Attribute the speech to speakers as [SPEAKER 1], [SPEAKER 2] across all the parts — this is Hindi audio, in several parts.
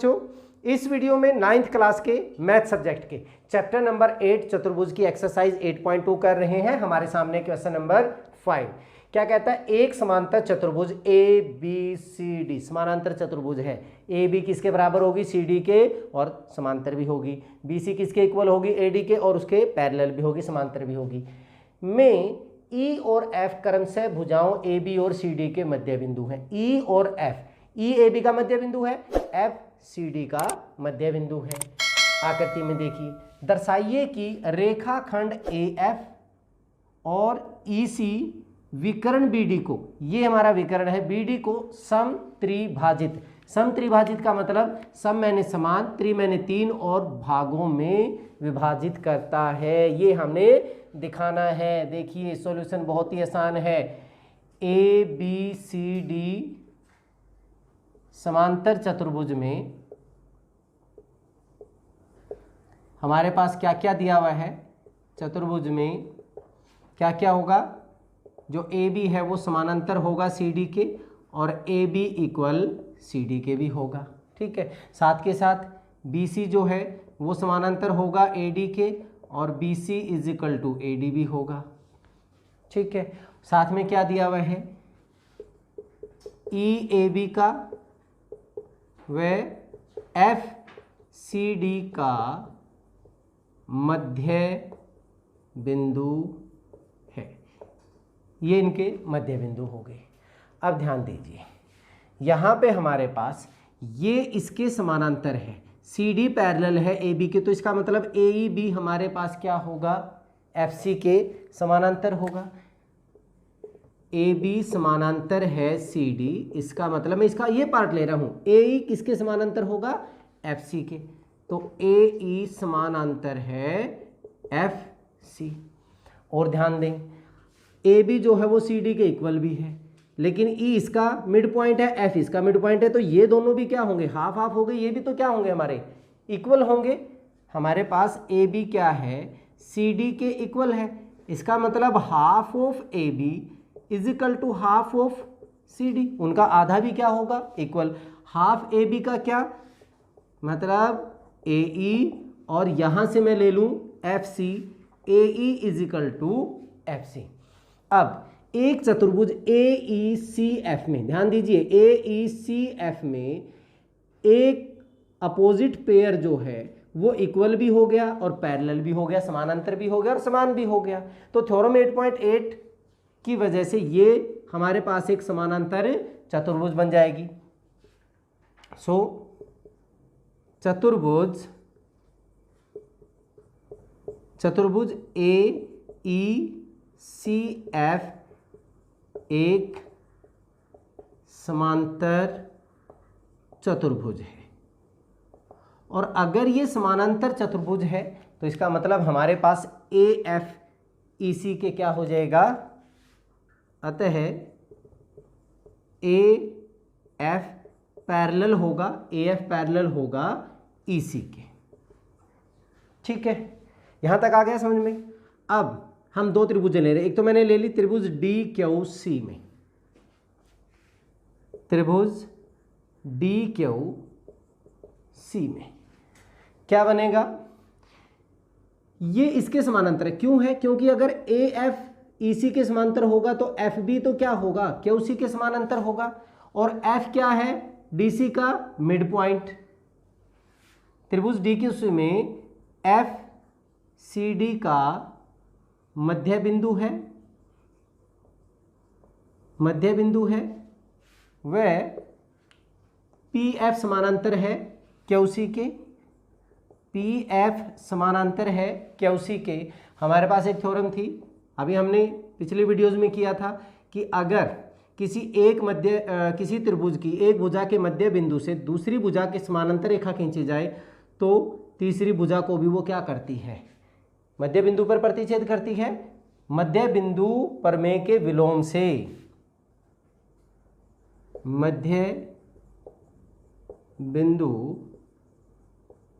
[SPEAKER 1] बच्चों, इस वीडियो में 9th क्लास के मैथ सब्जेक्ट के चैप्टर नंबर 8 चतुर्भुज की एक्सरसाइज 8.2 कर रहे हैं। हमारे सामने क्वेश्चन नंबर 5 क्या कहता है, एक समांतर चतुर्भुज ए बी सी डी, समानांतर चतुर्भुज है। ए बी किसके बराबर होगी, सी डी के, और समांतर भी होगी। बी सी किसके इक्वल होगी, ए डी के, और उसके पैरेलल भी होगी, समांतर भी होगी। में ई और एफ क्रमशः भुजाओं ए बी और सी डी के मध्य बिंदु हैं। ई और एफ, ई ए बी का मध्य बिंदु है, एफ सी डी का मध्य बिंदु है। आकृति में देखिए, दर्शाइए कि रेखाखंड ए एफ और ई सी विकर्ण बी डी को, ये हमारा विकर्ण है, बी डी को समत्रिभाजित, समत्रिभाजित का मतलब सम मैंने समान, त्रि मैंने तीन, और भागों में विभाजित करता है। ये हमने दिखाना है। देखिए सॉल्यूशन बहुत ही आसान है। ए बी सी डी समांतर चतुर्भुज में हमारे पास क्या क्या दिया हुआ है, चतुर्भुज में क्या क्या होगा, जो ए बी है वो समानांतर होगा सी डी के, और A B equal C D के भी होगा। ठीक है, साथ के साथ बी सी जो है वो समानांतर होगा ए डी के, और B C is equal to A D भी होगा। ठीक है, साथ में क्या दिया हुआ है, ई ए बी का व एफ सी डी का मध्य बिंदु है। ये इनके मध्य बिंदु हो गए। अब ध्यान दीजिए, यहाँ पे हमारे पास ये इसके समानांतर है, सी डी पैरेलल है ए बी के, तो इसका मतलब ए ई बी हमारे पास क्या होगा, एफ सी के समानांतर होगा। ए बी समानांतर है सी डी, इसका मतलब मैं इसका ये पार्ट ले रहा हूँ, ए ई किसके समानांतर होगा, एफ सी के, तो ए ई समानांतर है एफ सी। और ध्यान दें, ए बी जो है वो सी डी के इक्वल भी है, लेकिन ई इसका मिड पॉइंट है, एफ इसका मिड पॉइंट है, तो ये दोनों भी क्या होंगे, हाफ हाफ हो गए, ये भी तो क्या होंगे, हमारे इक्वल होंगे। हमारे पास ए बी क्या है, सी डी के इक्वल है, इसका मतलब half of A B is equal to half of C D, उनका आधा भी क्या होगा, इक्वल। हाफ ए बी का क्या मतलब ए ई, और यहां से मैं ले लूं F C, A E is equal to F C. अब एक चतुर्भुज ए ई सी एफ में ध्यान दीजिए, ए ई सी एफ में एक अपोजिट पेयर जो है वो इक्वल भी हो गया और पैरेलल भी हो गया, समानांतर भी हो गया और समान भी हो गया। तो थ्योरम 8.8 की वजह से ये हमारे पास एक समानांतर चतुर्भुज बन जाएगी। सो चतुर्भुज ए ई सी एफ एक समांतर चतुर्भुज है, और अगर ये समानांतर चतुर्भुज है तो इसका मतलब हमारे पास ए एफ ई सी के क्या हो जाएगा, अतः ए एफ पैरेलल होगा, ए एफ पैरेलल होगा ई सी के। ठीक है, यहां तक आ गया समझ में। अब हम दो त्रिभुज ले रहे हैं, एक तो मैंने ले ली त्रिभुज डी क्यू सी में, त्रिभुज डी क्यू सी में क्या बनेगा, ये इसके समानांतर है। क्यों है, क्योंकि अगर ए एफ ई सी के समांतर होगा तो एफ बी तो क्या होगा, क्यू सी के समानांतर होगा, और एफ क्या है, डी सी का मिड पॉइंट। त्रिभुज डी क्यू सी में एफ सी डी का मध्य बिंदु है, मध्य बिंदु है, वह पी एफ समानांतर है क्यू सी के, पी एफ समानांतर है क्यू सी के। हमारे पास एक थ्योरम थी, अभी हमने पिछले वीडियोज में किया था, कि अगर किसी त्रिभुज की एक भुजा के मध्य बिंदु से दूसरी भुजा के समानांतर रेखा खींची जाए तो तीसरी भुजा को भी वो क्या करती है, मध्य बिंदु पर प्रतिच्छेद करती है। मध्य बिंदु प्रमेय के विलोम से, मध्य बिंदु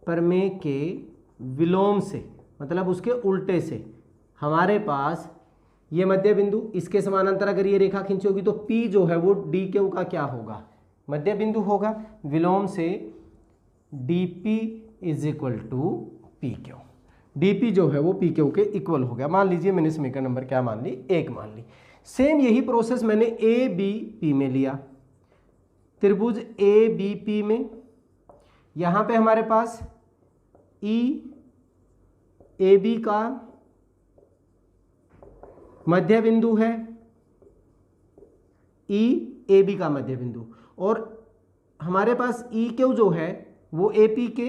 [SPEAKER 1] प्रमेय के विलोम से मतलब उसके उल्टे से हमारे पास ये मध्य बिंदु, इसके समानांतर अगर ये रेखा खींची होगी तो P जो है वो डी क्यू का क्या होगा, मध्य बिंदु होगा। विलोम से D P is equal to P Q. D P जो है वो पी क्यू के इक्वल हो गया। मान लीजिए मैंने समीकरण नंबर क्या मान ली, 1 मान ली। सेम यही प्रोसेस मैंने ए बी पी में लिया, त्रिभुज ए बी पी में यहाँ पे हमारे पास ई ए बी का मध्य बिंदु है, ई ए बी का मध्य बिंदु, और हमारे पास ई क्यू जो है वो ए पी के,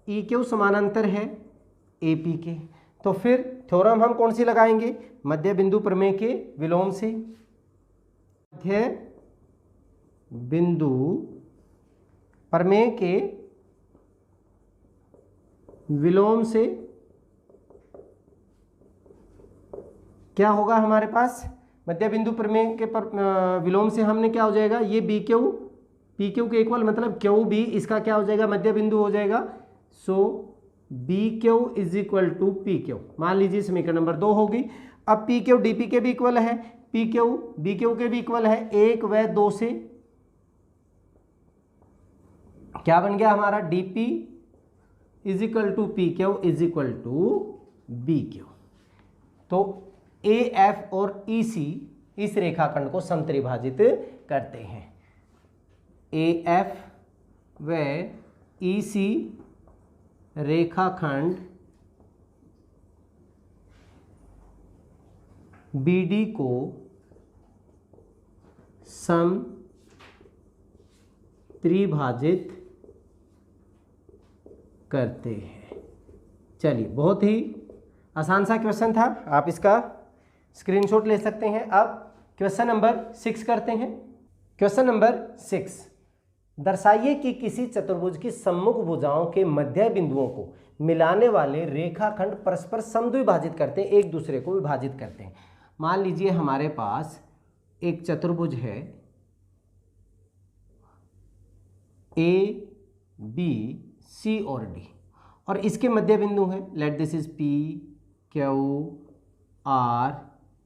[SPEAKER 1] ई क्यू समानांतर है ए पी के। तो फिर थ्योरम हम कौन सी लगाएंगे, मध्य बिंदु प्रमेय के विलोम से। मध्य बिंदु प्रमेय के विलोम से क्या होगा हमारे पास, मध्य बिंदु प्रमेय के विलोम से हमने क्या हो जाएगा, ये बी क्यू पी क्यू के इक्वल, मतलब क्यू बी इसका क्या हो जाएगा, मध्य बिंदु हो जाएगा। So B Q is equal to P Q, मान लीजिए समीकरण नंबर 2 होगी। अब पी क्यू डी पी के भी इक्वल है, पी क्यू बी क्यू के भी इक्वल है, 1 व 2 से क्या बन गया हमारा, D P is equal to P Q is equal to B Q. तो ए एफ और ई सी इस रेखाखंड को समत्रिभाजित करते हैं। ए एफ व ई सी रेखाखंड बी डी को समत्रिभाजित करते हैं। चलिए, बहुत ही आसान सा क्वेश्चन था, आप इसका स्क्रीनशॉट ले सकते हैं। अब क्वेश्चन नंबर 6 करते हैं। क्वेश्चन नंबर 6, दर्शाइए कि किसी चतुर्भुज की सम्मुख भुजाओं के मध्य बिंदुओं को मिलाने वाले रेखाखंड परस्पर समद्विभाजित करते हैं, एक दूसरे को विभाजित करते हैं। मान लीजिए हमारे पास एक चतुर्भुज है ए बी सी और डी, और इसके मध्य बिंदु है, let this is P Q R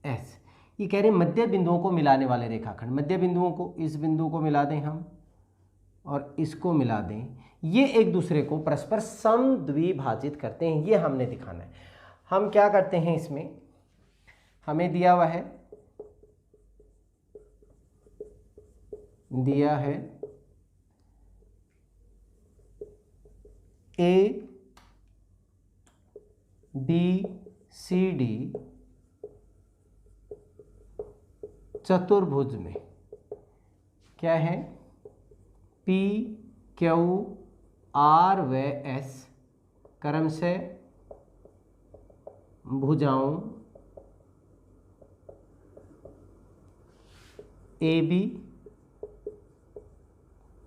[SPEAKER 1] S. ये कह रहे हैं मध्य बिंदुओं को मिलाने वाले रेखाखंड, मध्य बिंदुओं को, इस बिंदु को मिला दें हम और इसको मिला दें, ये एक दूसरे को परस्पर समद्विभाजित करते हैं, ये हमने दिखाना है। हम क्या करते हैं, इसमें हमें दिया हुआ है, ए बी सी डी चतुर्भुज में क्या है, पी क्यू आर व एस क्रमशः भुजाओं A B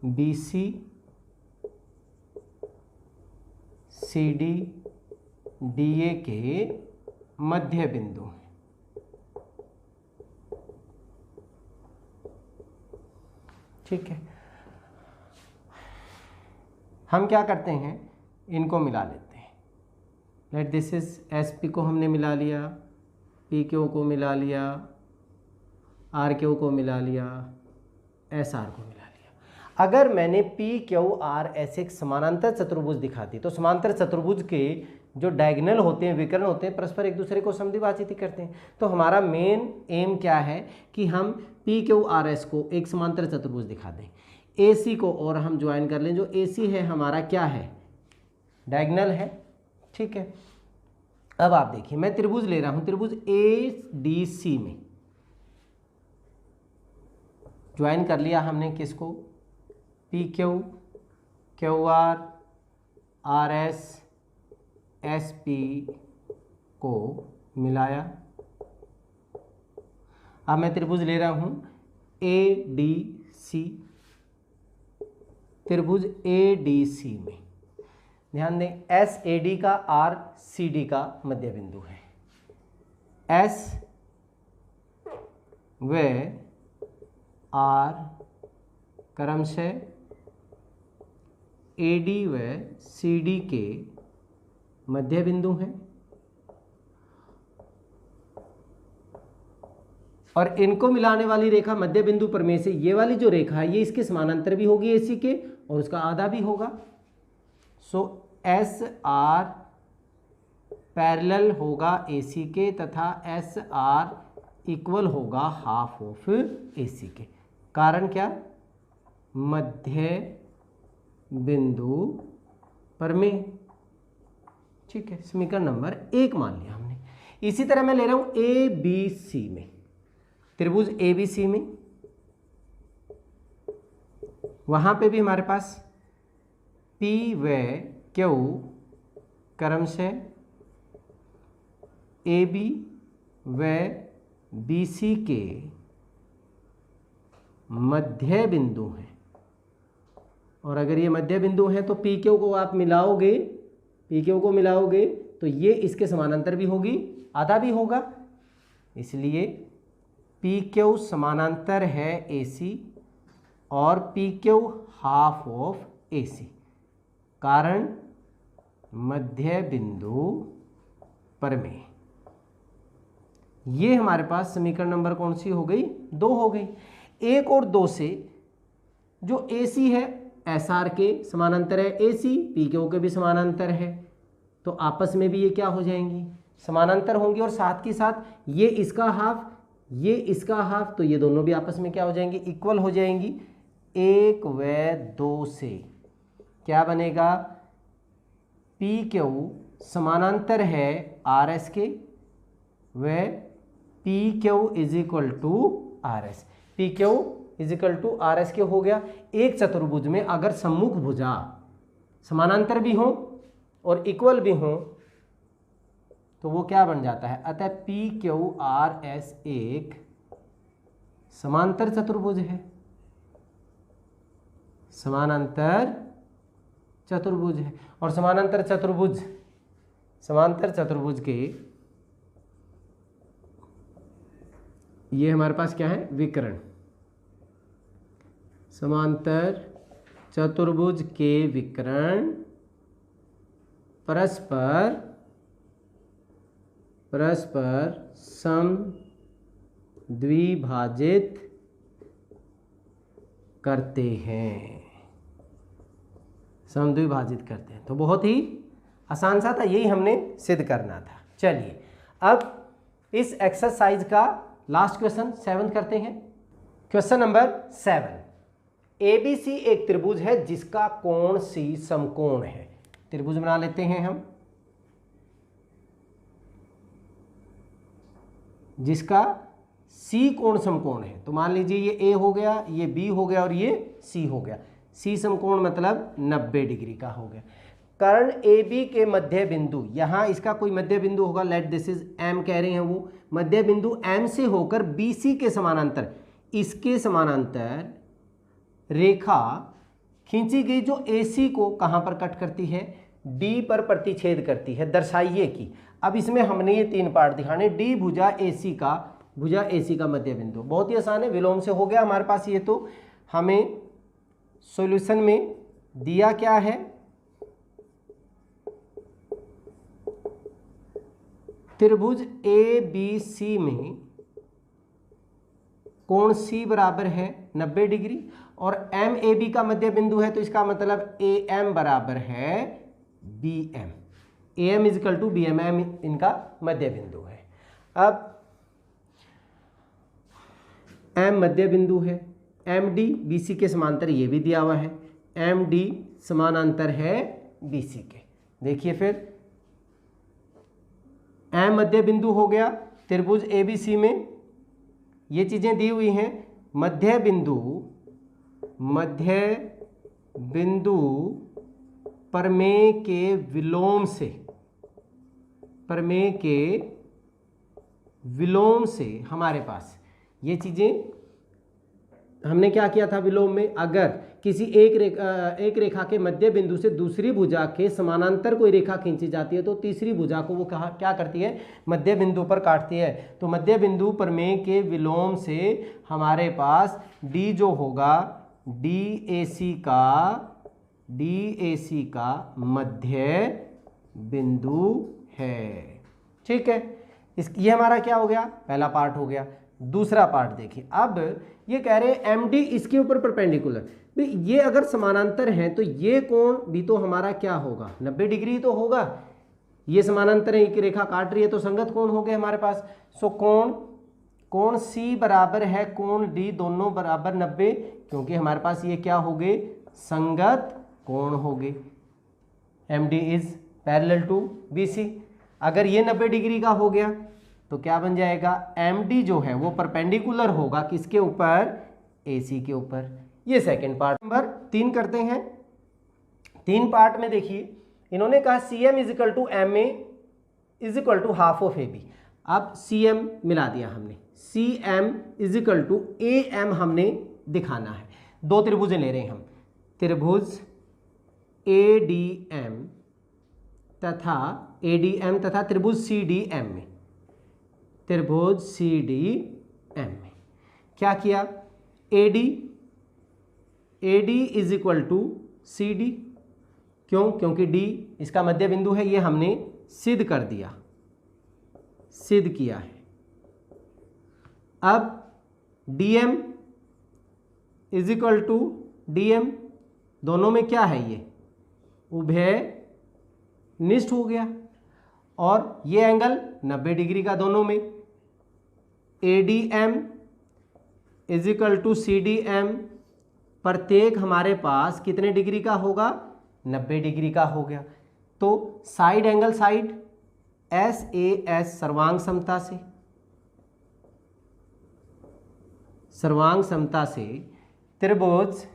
[SPEAKER 1] B C C D D A के मध्य बिंदु हैं। ठीक है, हम क्या करते हैं, इनको मिला लेते हैं। Let this is S P को हमने मिला लिया, पी क्यू को मिला लिया, आर क्यू को मिला लिया, एस आर को मिला लिया। अगर मैंने पी क्यू आर एस एक समानांतर चतुर्भुज दिखा दी, तो समांतर चतुर्भुज के जो डायगोनल होते हैं, विकर्ण होते हैं, परस्पर एक दूसरे को समद्विभाजित ही करते हैं। तो हमारा मेन एम क्या है कि हम पी क्यू आर एस को एक समांतर चतुर्भुज दिखा दें, ए सी को और हम ज्वाइन कर लें। जो ए सी है हमारा क्या है, डायगोनल है। ठीक है, अब आप देखिए, मैं त्रिभुज ले रहा हूं, त्रिभुज ए डी सी में ज्वाइन कर लिया हमने किसको, P Q Q R S S P को मिलाया। अब मैं त्रिभुज ले रहा हूं ए डी सी, त्रिभुज ए डी सी में ध्यान दें, एस ए डी का आर सी डी का मध्य बिंदु है, एस व आर क्रमशः ए डी व सी डी के मध्य बिंदु हैं, और इनको मिलाने वाली रेखा मध्य बिंदु प्रमेय से ये वाली जो रेखा है ये इसके समानांतर भी होगी एसी के, और उसका आधा भी होगा। सो एस आर पैरेलल होगा AC के तथा एस आर इक्वल होगा हाफ ऑफ AC के। कारण क्या? मध्य बिंदु प्रमेय। ठीक है, समीकरण नंबर 1 मान लिया हमने। इसी तरह मैं ले रहा हूं ABC में, त्रिभुज ABC में, वहां पे भी हमारे पास P व Q क्रमशः AB व BC के मध्य बिंदु हैं। और अगर ये मध्य बिंदु हैं तो PQ को आप मिलाओगे, PQ को मिलाओगे तो ये इसके समानांतर भी होगी, आधा भी होगा। इसलिए PQ समानांतर है AC और PQ हाफ ऑफ AC। कारण मध्य बिंदु प्रमेय। ये हमारे पास समीकरण नंबर कौन सी हो गई? 2 हो गई। 1 और 2 से जो AC है SR के समानांतर है AC, PQ के भी समानांतर है, तो आपस में भी ये क्या हो जाएंगी? समानांतर होंगी। और साथ के साथ ये इसका हाफ, ये इसका हाफ, तो ये दोनों भी आपस में क्या हो जाएंगी? इक्वल हो जाएंगी। 1 व 2 से क्या बनेगा? PQ समानांतर है RS के व PQ is equal to RS। PQ is equal to RS के हो गया। एक चतुर्भुज में अगर सम्मुख भुजा समानांतर भी हो और इक्वल भी हो तो वो क्या बन जाता है? अतः PQRS एक समांतर चतुर्भुज है, समानांतर चतुर्भुज है। और समानांतर चतुर्भुज के ये हमारे पास क्या है? विकर्ण। समांतर चतुर्भुज के विकर्ण परस्पर समद्विभाजित करते हैं, समद्विभाजित करते हैं। तो बहुत ही आसान सा था, यही हमने सिद्ध करना था। चलिए अब इस एक्सरसाइज का लास्ट क्वेश्चन 7 करते हैं। क्वेश्चन नंबर 7, ABC एक त्रिभुज है जिसका कोण C समकोण है। त्रिभुज बना लेते हैं हम, जिसका C कोण समकोण है। तो मान लीजिए ये A हो गया, ये B हो गया और ये C हो गया। C समकोण मतलब 90 डिग्री का हो गया। कर्ण AB के मध्य बिंदु, यहाँ इसका कोई मध्य बिंदु होगा, लेट दिस इज M कह रहे हैं, वो मध्य बिंदु M से होकर BC के समानांतर, इसके समानांतर रेखा खींची गई जो AC को कहाँ पर कट करती है? D पर प्रतिच्छेद करती है। दर्शाइए कि, अब इसमें हमने ये 3 पार्ट दिखाने। D भुजा AC का मध्य बिंदु, बहुत ही आसान है, विलोम से हो गया हमारे पास। ये तो हमें सॉल्यूशन में दिया क्या है? त्रिभुज ABC में कोण C बराबर है 90 डिग्री और MAB का मध्य बिंदु है, तो इसका मतलब AM बराबर है BM। AM is equal to BM, M इनका मध्य बिंदु है। अब M मध्य बिंदु है, MD BC के समांतर, ये भी दिया हुआ है, MD समानांतर है BC के। देखिए फिर M मध्य बिंदु हो गया त्रिभुज ABC में, ये चीजें दी हुई हैं। मध्य बिंदु प्रमेय के विलोम से हमारे पास ये चीजें हमने क्या किया था विलोम में? अगर किसी एक रेखा के मध्य बिंदु से दूसरी भुजा के समानांतर कोई रेखा खींची जाती है तो तीसरी भुजा को वो क्या करती है? मध्य बिंदु पर काटती है। तो मध्य बिंदु प्रमेय के विलोम से हमारे पास D जो होगा DAC का मध्य बिंदु है। ठीक है, ये हमारा क्या हो गया? पहला पार्ट हो गया। दूसरा पार्ट देखिए। अब ये कह रहे हैं एम डी इसके ऊपर परपेंडिकुलर, तो ये अगर समानांतर हैं तो ये कोण भी तो हमारा क्या होगा, 90 डिग्री तो होगा। ये समानांतर है, एक रेखा काट रही है तो संगत कोण हो गए हमारे पास। सो कोण सी बराबर है कोण डी, दोनों बराबर 90, क्योंकि हमारे पास ये क्या हो गए, संगत कोण हो गए। M D is parallel to B C. अगर ये 90 डिग्री का हो गया तो क्या बन जाएगा, एम डी जो है वो परपेंडिकुलर होगा किसके ऊपर, ए सी के ऊपर। ये सेकेंड पार्ट। नंबर 3 करते हैं। 3 पार्ट में देखिए इन्होंने कहा C M is equal to M A is equal to half of A B. अब सी एम मिला दिया हमने, C M is equal to A M हमने दिखाना है। 2 त्रिभुजें ले रहे हैं हम, त्रिभुज ए डी एम तथा त्रिभुज सी डी एम में, त्रिभुज सी डी एम में क्या किया, A D is equal to C D. क्यों, क्योंकि डी इसका मध्य बिंदु है, ये हमने सिद्ध कर दिया, सिद्ध किया है। अब D M is equal to D M, दोनों में क्या है, ये उभयनिष्ठ हो गया, और ये एंगल 90 डिग्री का दोनों में। A D M is equal to C D M, प्रत्येक हमारे पास कितने डिग्री का होगा, 90 डिग्री का हो गया। तो side angle side S A S सर्वांग समता से, सर्वांग समता से त्रिभुज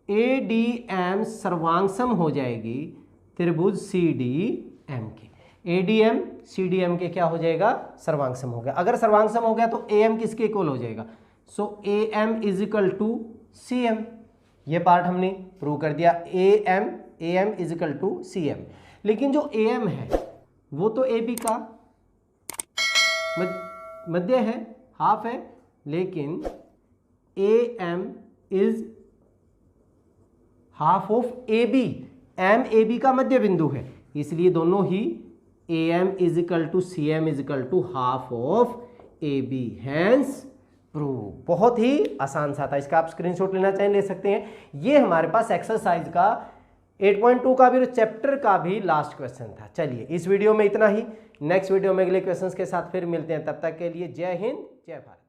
[SPEAKER 1] ए डी एम सर्वांग सम हो जाएगी त्रिभुज सी डी एम के। A D M C D M के क्या हो जाएगा, सर्वांग सम हो गया। अगर सर्वांग सम हो गया तो ए एम किसके इक्वल हो जाएगा, so A M is equal to C M. ये पार्ट हमने प्रूव कर दिया, A M is equal to C M. लेकिन जो ए एम है वो तो ए बी का मध्य है, हाफ है, लेकिन A M is half of A B, M A B का मध्य बिंदु है, इसलिए दोनों ही A M is equal to C M is equal to half of A B, hence prove. बहुत ही आसान सा था, इसका आप स्क्रीनशॉट लेना चाहें ले सकते हैं। ये हमारे पास एक्सरसाइज का 8.2 का भी, चैप्टर का भी लास्ट क्वेश्चन था। चलिए इस वीडियो में इतना ही, नेक्स्ट वीडियो में अगले क्वेश्चंस के साथ फिर मिलते हैं, तब तक के लिए जय हिंद जय भारत।